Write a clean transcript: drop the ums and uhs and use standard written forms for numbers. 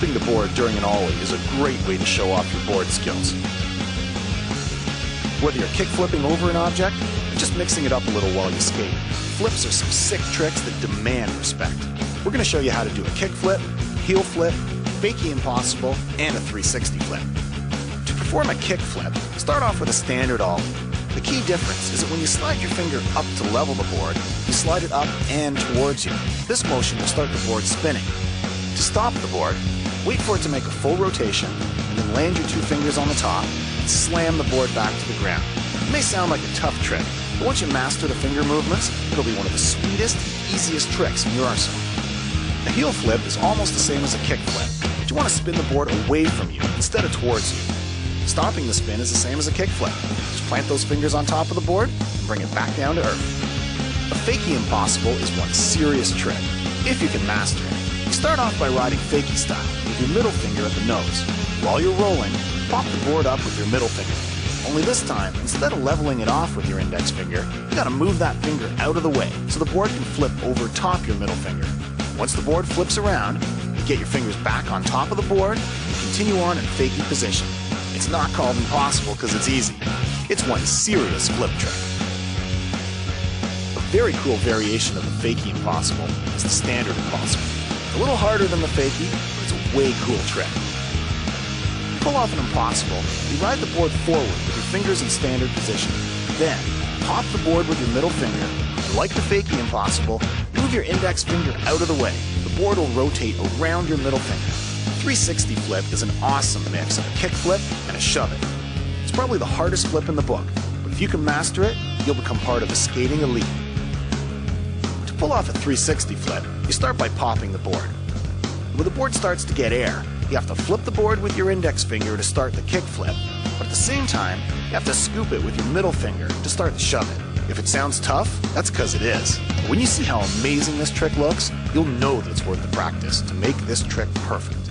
Flipping the board during an ollie is a great way to show off your board skills. Whether you're kick flipping over an object or just mixing it up a little while you skate, flips are some sick tricks that demand respect. We're going to show you how to do a kick flip, heel flip, fakey impossible, and a 360 flip. To perform a kick flip, start off with a standard ollie. The key difference is that when you slide your finger up to level the board, you slide it up and towards you. This motion will start the board spinning. To stop the board, wait for it to make a full rotation, and then land your two fingers on the top and slam the board back to the ground. It may sound like a tough trick, but once you master the finger movements, it'll be one of the sweetest, easiest tricks in your arsenal. A heel flip is almost the same as a kick flip, but you want to spin the board away from you instead of towards you. Stopping the spin is the same as a kick flip. Just plant those fingers on top of the board and bring it back down to earth. A fakey impossible is one serious trick, if you can master it. You start off by riding fakey style with your middle finger at the nose. While you're rolling, pop the board up with your middle finger. Only this time, instead of leveling it off with your index finger, you gotta move that finger out of the way so the board can flip over top your middle finger. Once the board flips around, you get your fingers back on top of the board and continue on in fakey position. It's not called impossible because it's easy. It's one serious flip trick. A very cool variation of the fakey impossible is the standard impossible. A little harder than the fakey, but it's a way cool trick. To pull off an impossible, you ride the board forward with your fingers in standard position. Then, pop the board with your middle finger, and like the fakey impossible, move your index finger out of the way. The board will rotate around your middle finger. A 360 flip is an awesome mix of a kick flip and a shove it. It's probably the hardest flip in the book, but if you can master it, you'll become part of the skating elite. To pull off a 360 flip, you start by popping the board. When the board starts to get air, you have to flip the board with your index finger to start the kick flip, but at the same time, you have to scoop it with your middle finger to start the shove it. If it sounds tough, that's because it is. But when you see how amazing this trick looks, you'll know that it's worth the practice to make this trick perfect.